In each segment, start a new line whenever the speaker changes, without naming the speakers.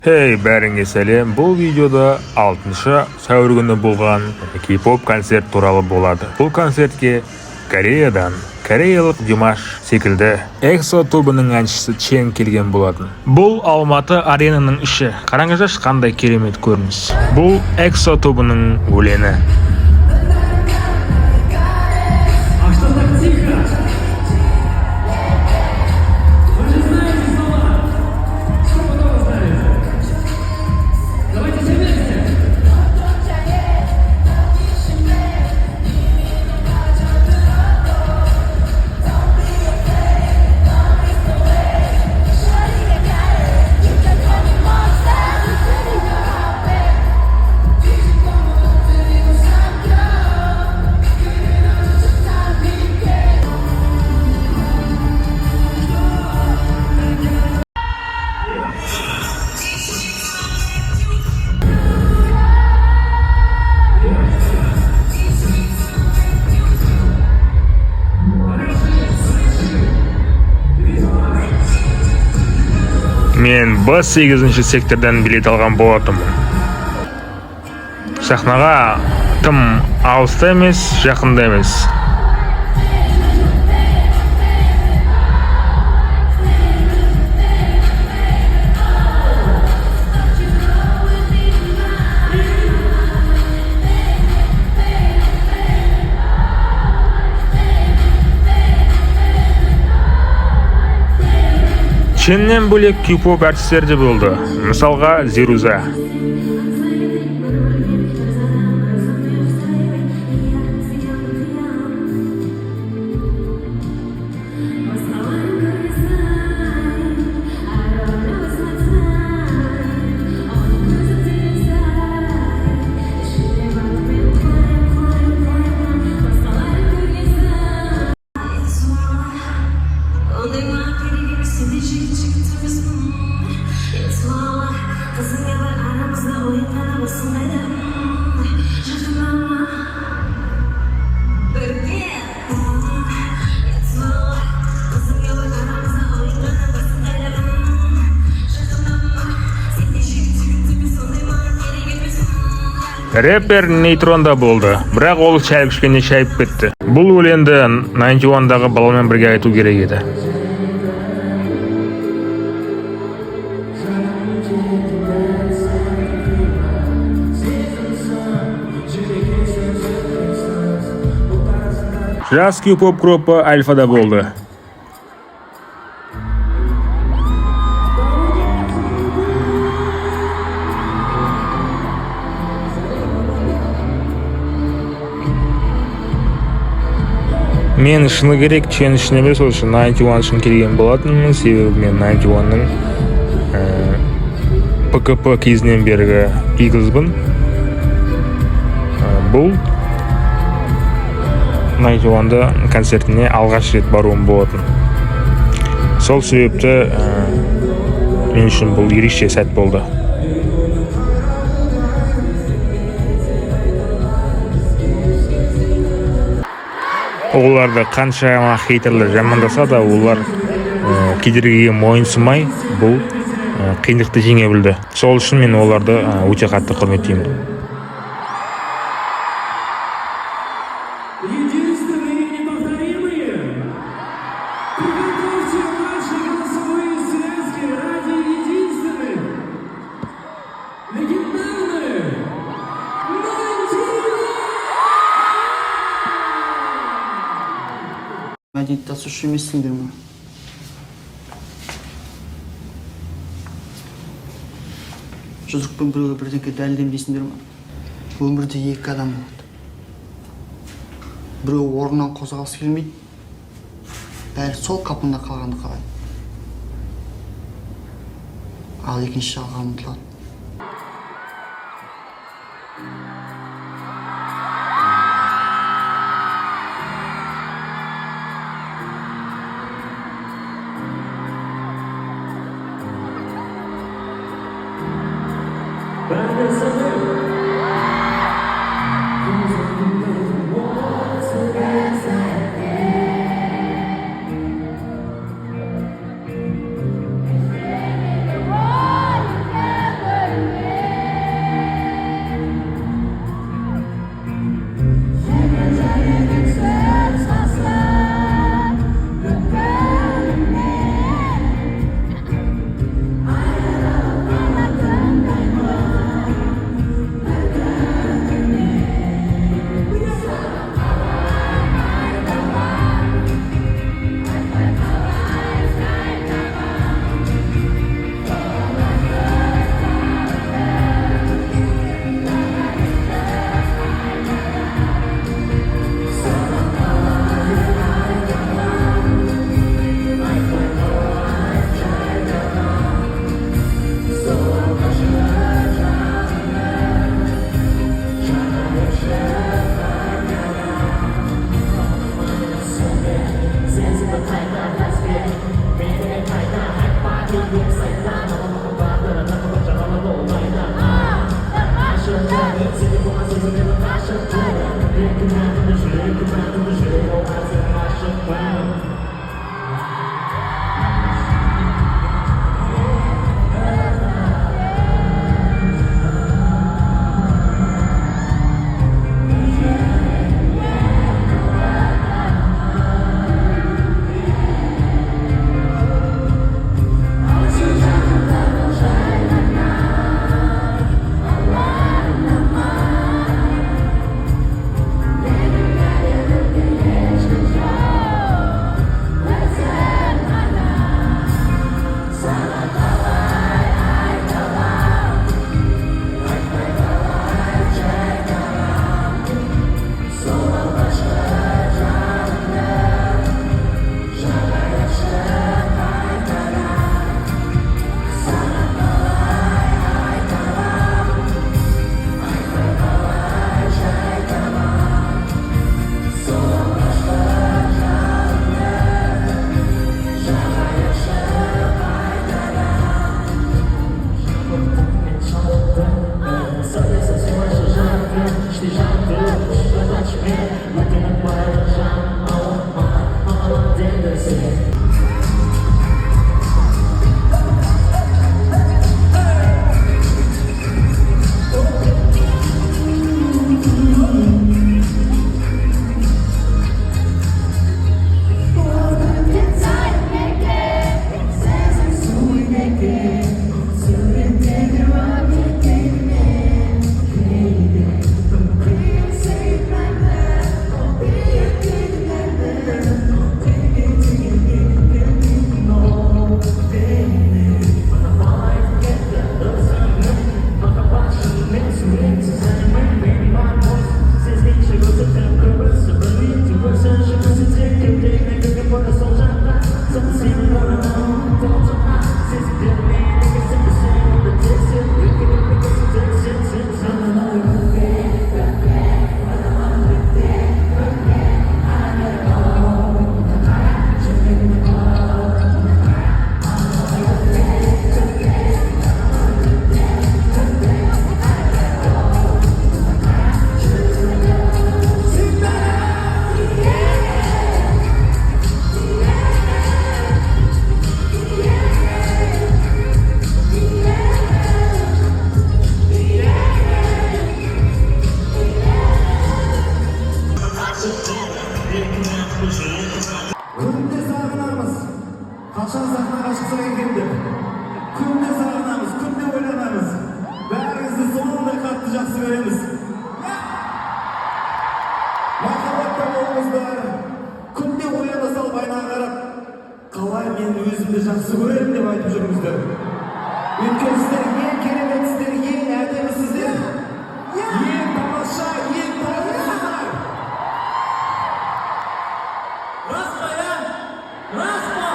Hey, бәріңе сәлем. Бұл видеода 6 сәуір күні болған кей-поп концерт туралы болады. Бұл концертке Кореядан кореялық Димаш секілді EXO тобының әншісі Чен келген болатын. Бұл Алматы аренаның іші. Қараңыздаршы, қандай керемет көрініс. Бұл EXO тобының өлеңі. Мен B8 сектордан билет алған болатынмын. Сахнаға тым алыста емес, жақында емес. Ченнен бөлек кей-поп әртістер де болды. Мысалға, Зируза. Рэпер Нейтронда болды, бірақ ол шәй кішкене шайып кетті. Бұл өлеңді 91-дағы баламен бірге айту керек еді. Жас кей-поп группа Альфада болды. Мен шыны керек Чен үшін емес, ол үшін 91 үшін келген болатынмын. Себебі мен 91-ның ПКП кезінен бергі Иглзбін. Бұл 91-да концертіне алғаш рет баруым болатын. Сол себепті мен үшін бұл ерекше сәт болды. Оларды қаншама хейтерлер жамандаса да, олар кедергіге мойынсымай бұл қиындықты жеңе білді. Сол үшін мен оларды өте қатты құрметтеймін.
Мәдениеттасушы емессіңдер ме? Жұдырықпен біреуге бірдеңке дәлелдеймін дейсіңдер ме? Өмірде екі адам болады. Біреу орнынан қозғалысы келмейді, бәрі сол қалпында қалғанды қалайды. Ал екінші жалға ұмтылады.
жақсы көремін деп айтып жүріңіздер. Өйткені сіздер ең кереметтсіздер, ең әдемісіздер, ең тамаша, ең тәуірсіздер. Рас па, я? Рас па?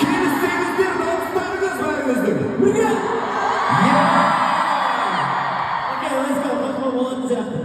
Келіссеңіздер, дауыстарыңыз бәріңіздің. Бірге? Окей, let's go. Басқа болатын сияқты.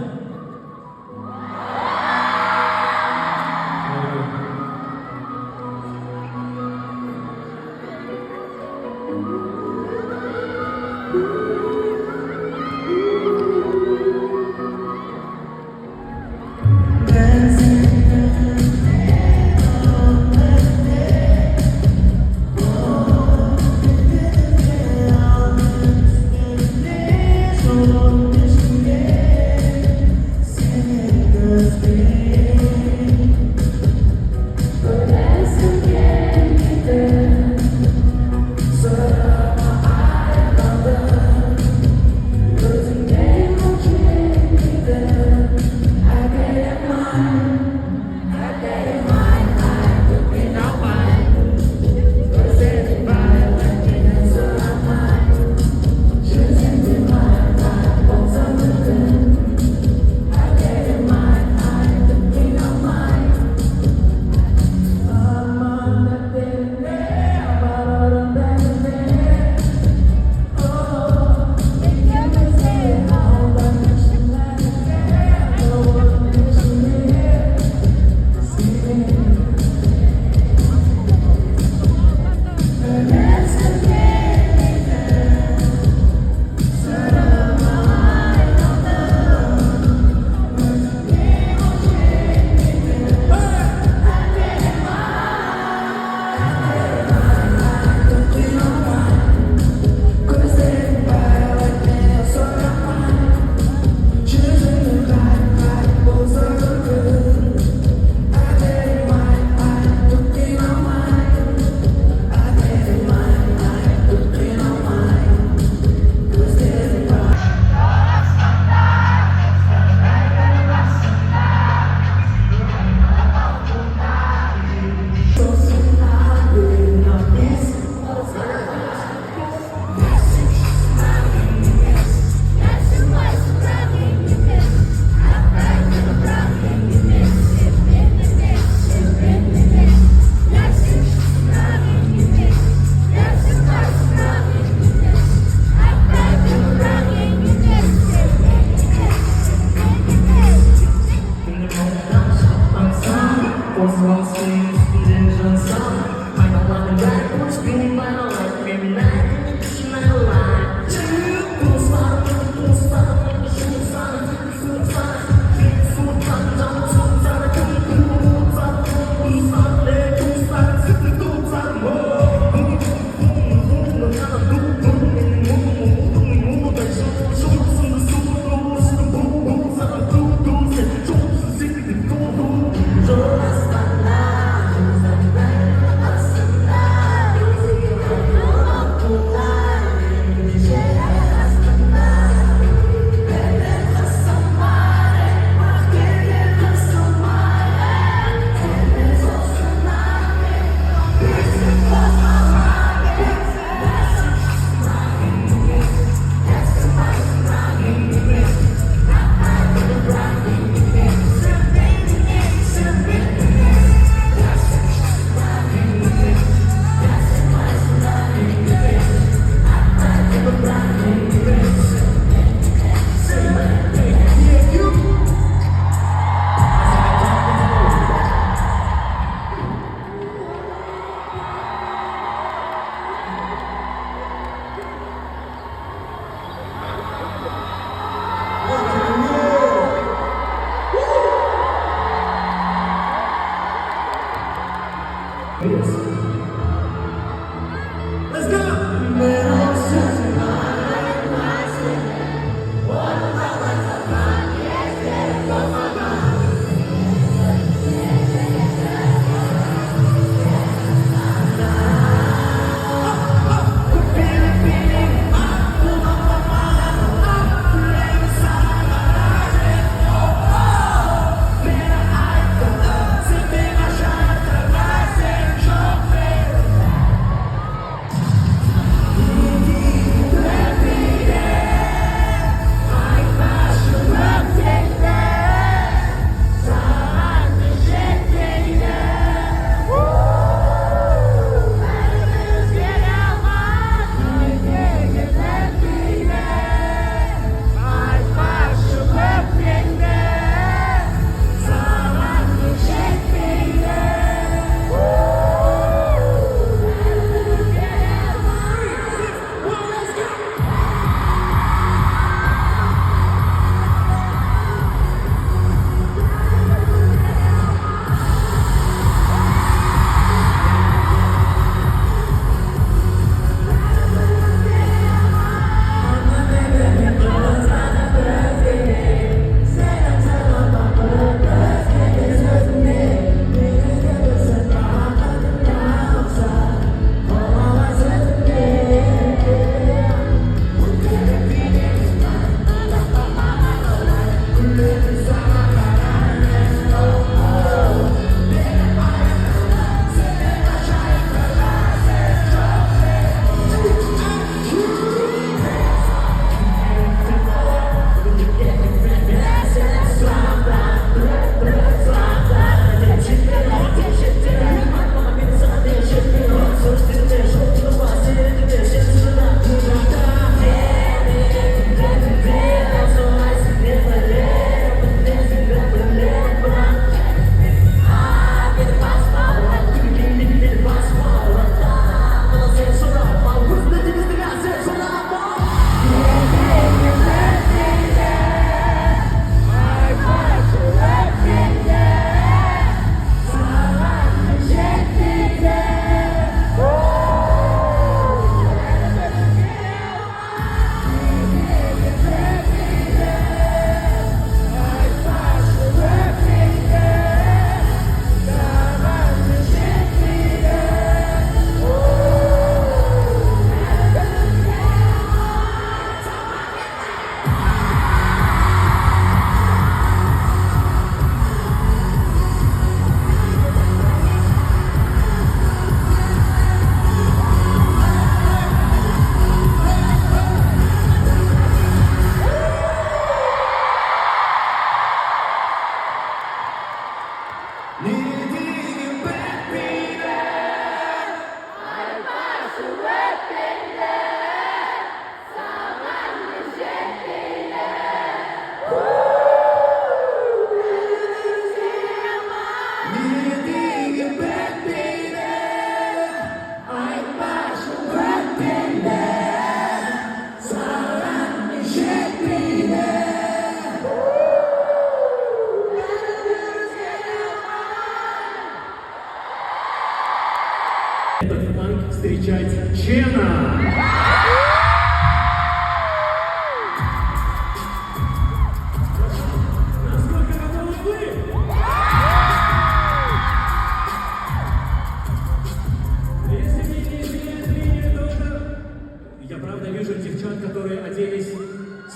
здесь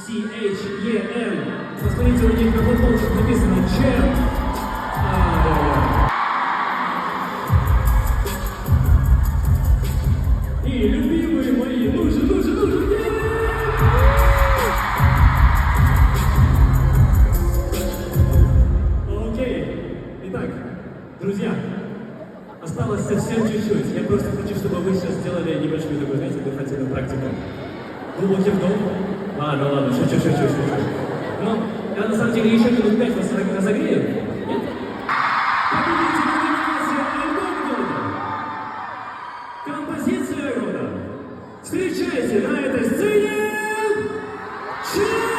CHEM. Посмотрите, у них на футболках написано CHEM. И любимые мои, ну же, Окей. Итак, друзья, осталось совсем чуть-чуть. Я просто хочу, чтобы вы сейчас сделали небольшую такую, знаете, дыхательную практику. Глубокий вдох. Ладно, шучу. Ну, я на самом деле еще минут 5 вас разогрею. Нет? Победитель номинации «Альбом года». Композиция года. Встречайте на этой сцене Чёрт!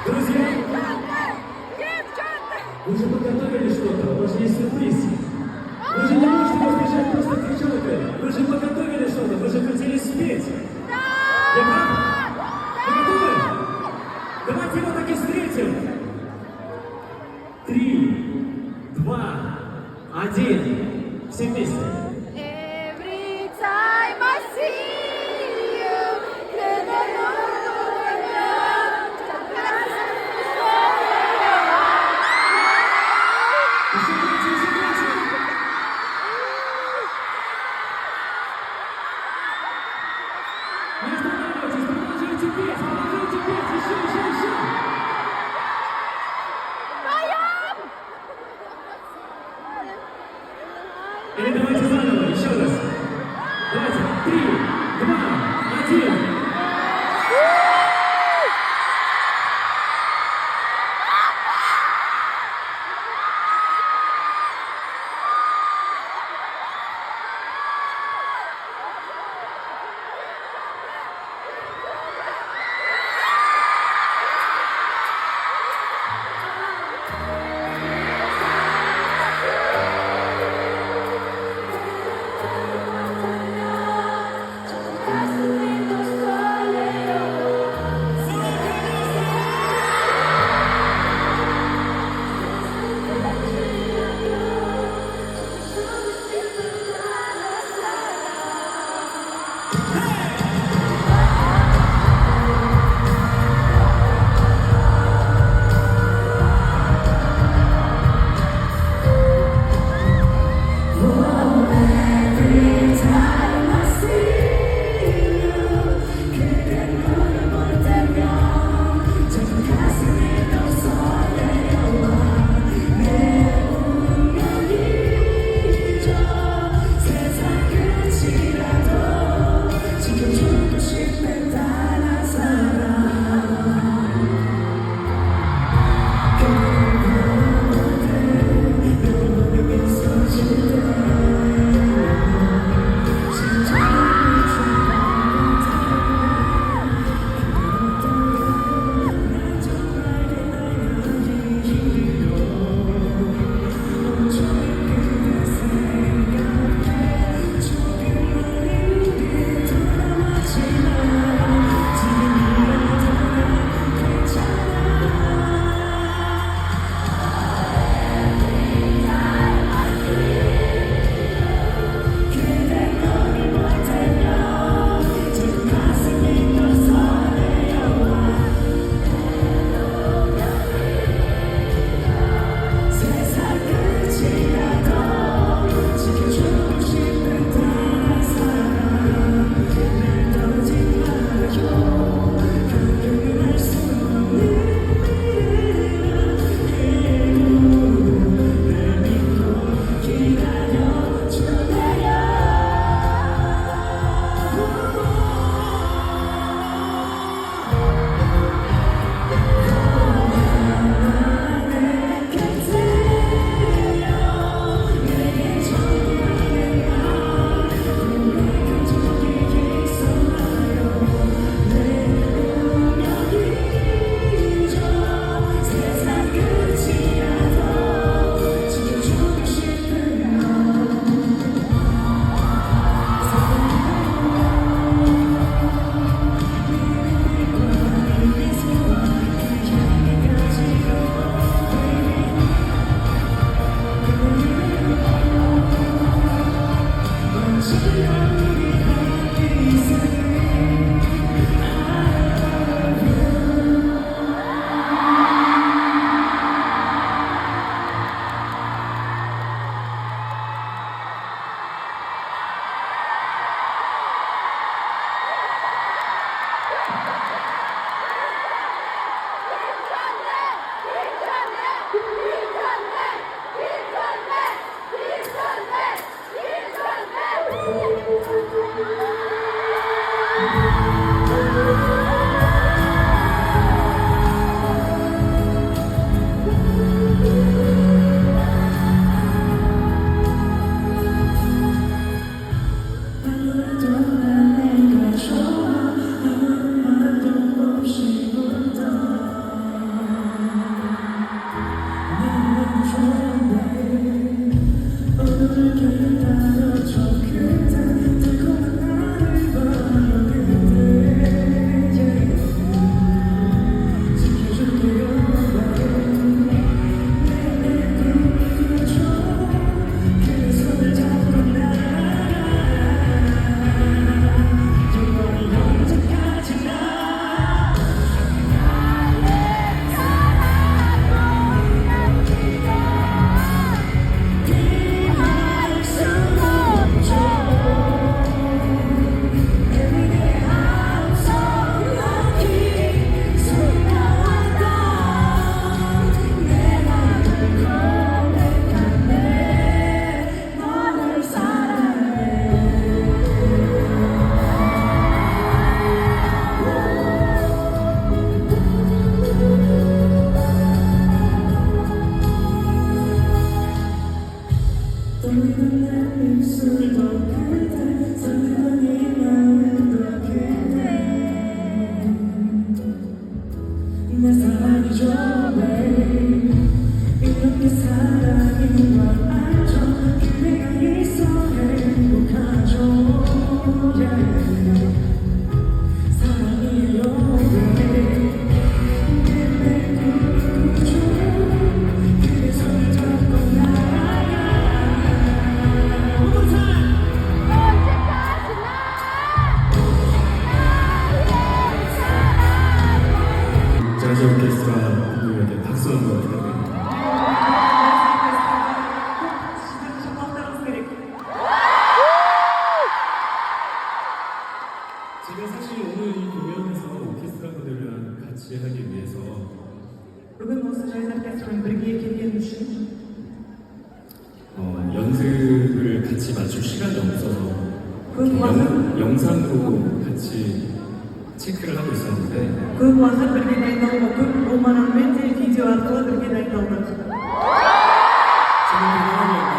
Друзья, вы же подготовили что-то, у вас есть сюрприз. Вы же не можете разбежать просто девчонкой. Вы же подготовили что-то, вы же хотели спеть. Я прав? Вы готовы? Давайте его так и встретим. 3, 2, 1. Все вместе.
Every time I see you, then I know
Еще громче.
내 사랑이죠 babe 이렇게 사랑인 걸 알죠 그대가 있어 행복하죠 yeah. 사랑이에요 babe 내 꿈꾸죠 그대 손을 잡고 나아가 One more time
재즈 오케스트라 분들에게 박수 한번 부탁드립니다. 제가 사실 오늘 이 공연에서 오케스트라 분들이랑 같이 하기 위해서
Bugün Musa Cahit Orkestra'nın birliğe geldiğini düşünün.
연습을 같이 맞출 시간이 없어서 이렇게 영상으로 같이 체크를 하고 있었는데
Көп уақыт бірге дайындалуға көп болмағанымен де видео арқылы бірге дайындалдық.
정말 대단하네요.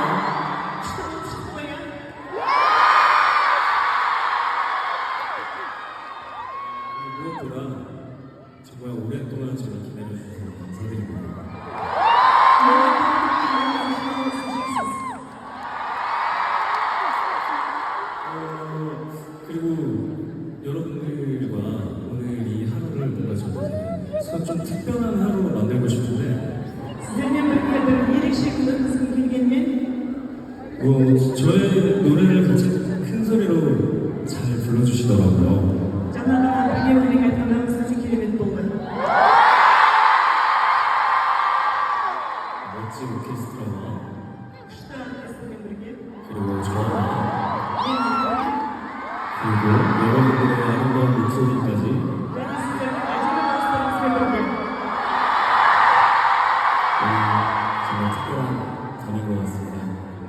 무엇보다 정말 오랫동안 저를 기다려주셔서 감사드립니다. 그리고 여러분들과 오늘 이 하루를 뭔가 좀 특별한 하루로 만들고 싶은데
Sizlerle birlikte bir ерекше kılığımızın gelgenmen
저의 노래를 같이 큰 소리로 잘 불러주시더라고요.
жаңа бірге өлең айтқандарыңыз өте керемет болды.
멋진 오케스트라와
күшті оркестрмен бірге
그리고 저
мен
그리고 여러분들의 아름다운 목소리까지
және сіздердің әдемі дауыстарыңызбен бірге
정말 특별한 밤인 것 같습니다.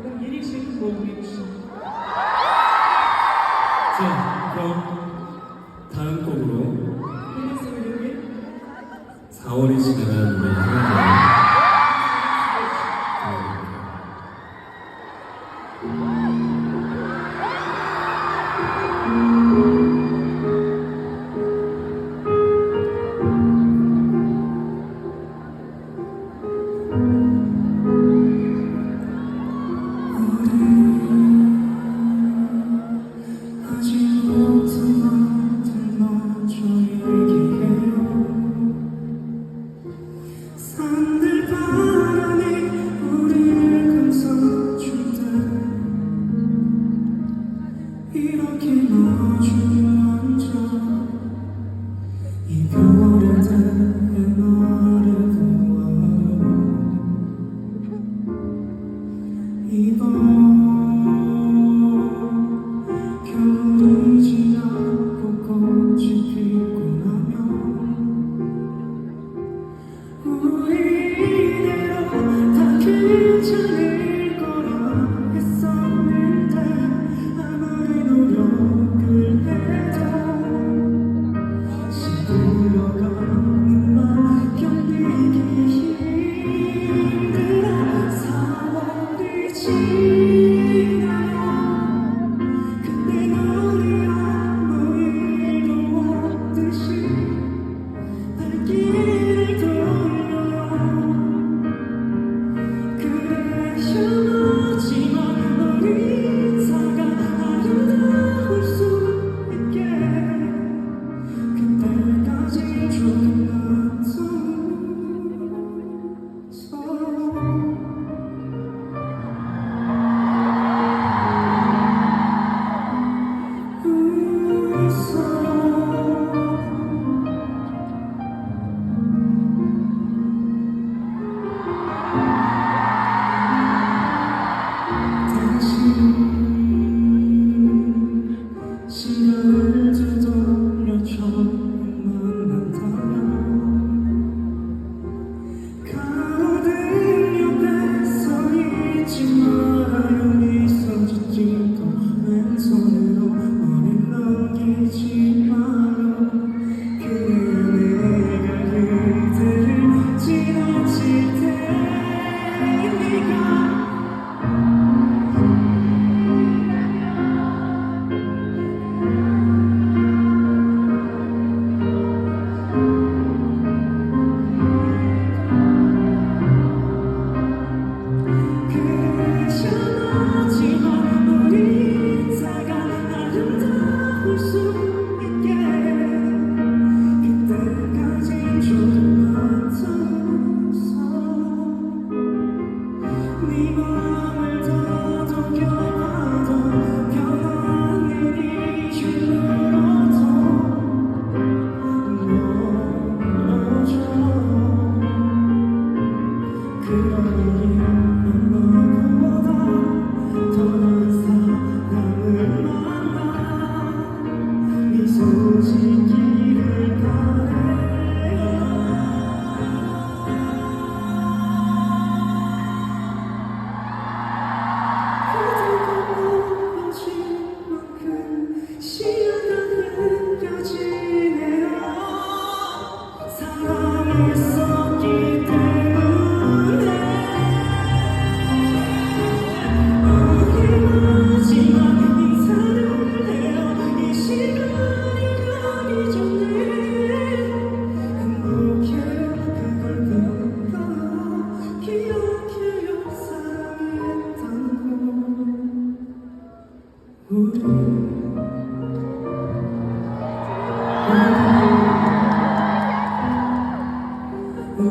бүгін ерекше күн болды мен үшін.
자, 그럼 다음 곡으로
келесі өлеңге
4월이 지나간 우리 하나님
아직 모든 것들 먼저 얘기해요.
자,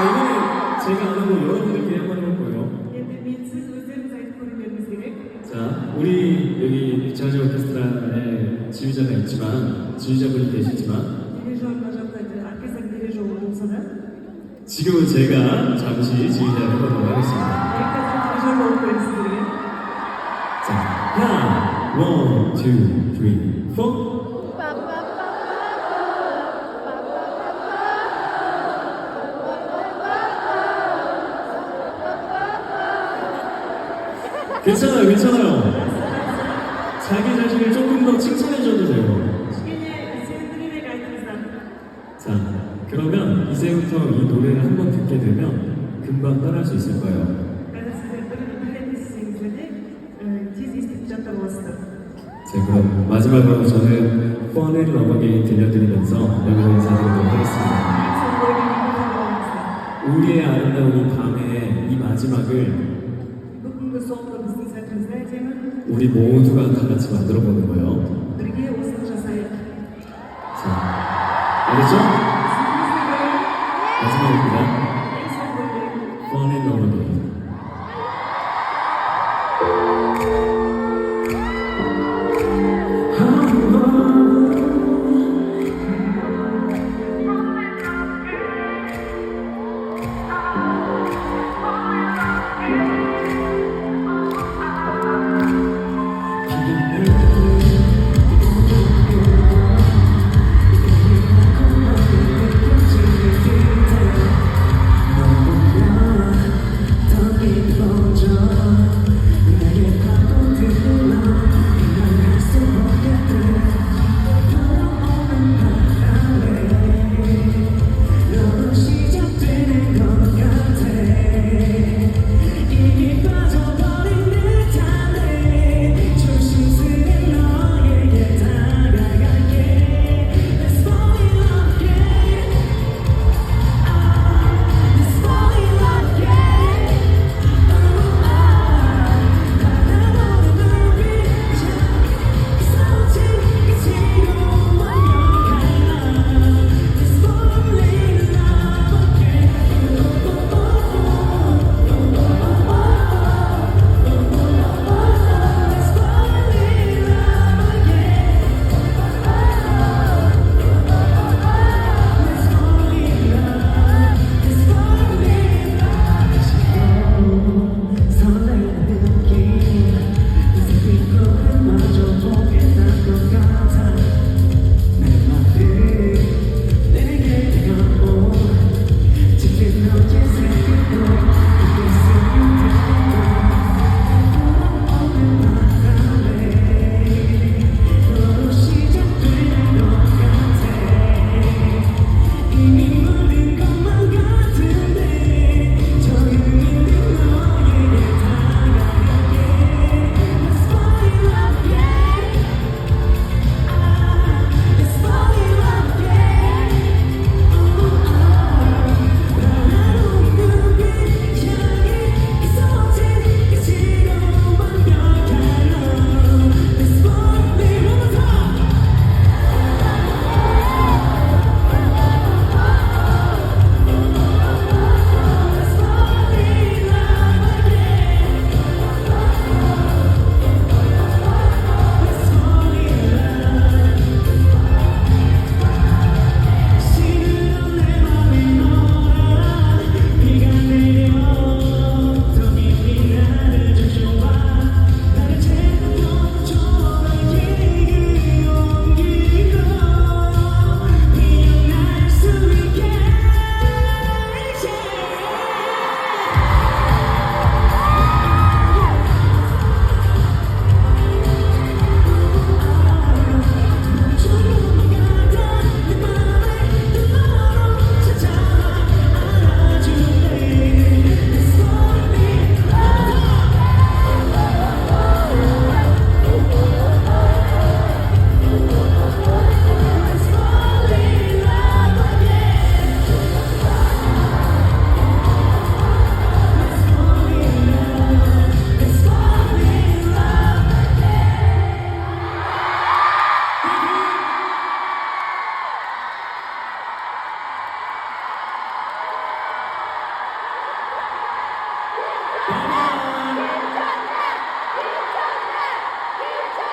이번에 제가 안 하고 여러분들끼리 한번 해볼 거예요. 자, 우리 여기 자즈 오케스트라의 지휘자가 있지만, 지휘자분이 계시지만, 지금은 제가 잠시 지휘자를 해보도록 하겠습니다. 자, 하나, 원, 투, 쓰리, 포. 괜찮아요, 괜찮아요. 자기 자신을 조금 더 칭찬해줘도 돼요. 자, 그러면 이제부터 이 노래를 한번 듣게 되면 금방 따라할 수 있을 거예요. 자, 그럼 마지막으로 저는 Fall in Love Again 들려드리면서 여기서 인사드리도록 하겠습니다. 우리의 아름다운 이 밤의 이 마지막을 우리 모두가 다 같이 만들어 보는 거예요. 자, 알겠죠? 마지막입니다. Fall in Love Again.
내게 파도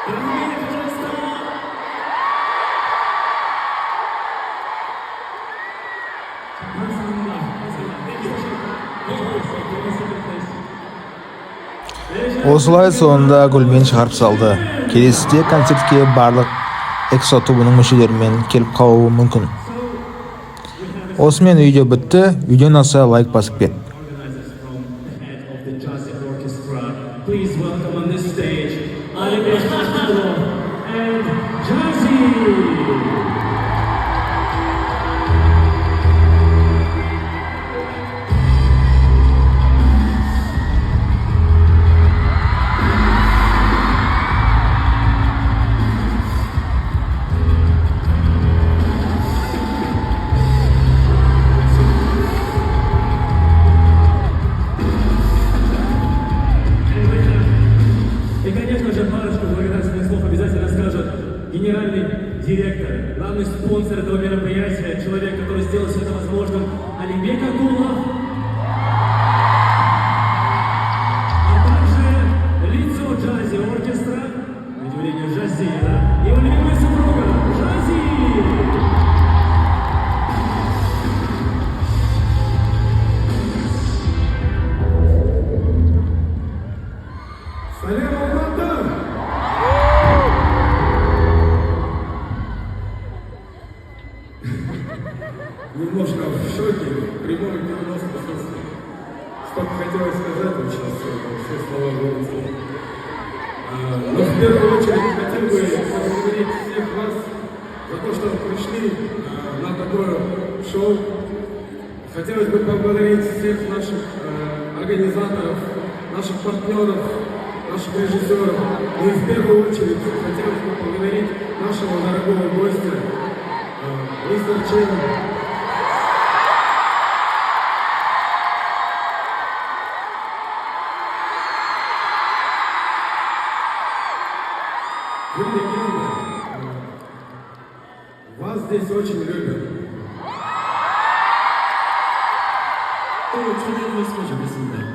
Дорогие, пожалуйста.
Осылай соңында гүлмен шығарып салды. Келесіде концертке барлық EXO тобының мүшелерімен келіп қалуы мүмкін. Осымен видео бітті. Видео ұнаса лайк басып кет.
Organizers from the head of the Jazzy Orchestra. Please welcome on this stage Alibek Hasbulov and Jazzy. И, конечно же, парочку благодарственных слов обязательно скажет генеральный директор, главный спонсор этого мероприятия, человек, который сделал все это возможным, Алибек Акулов, а также лицо Джази Оркестра, на удивление Жазира, и его любимая супруга Жази.
Салем Алматы! Немножко в шоке, прямой перенос присутствия. Столько хотелось сказать, вот сейчас все слова вылетели. Но в первую очередь хотел бы поблагодарить всех вас за то, что пришли на такое шоу. Хотелось бы поблагодарить всех наших организаторов, наших партнеров, наших режиссеров. И в первую очередь хотелось бы поблагодарить нашего дорогого гостя, мистер Чен. Вы легенда. Вас здесь очень любят.
또 초대해 주셨으면 좋겠습니다.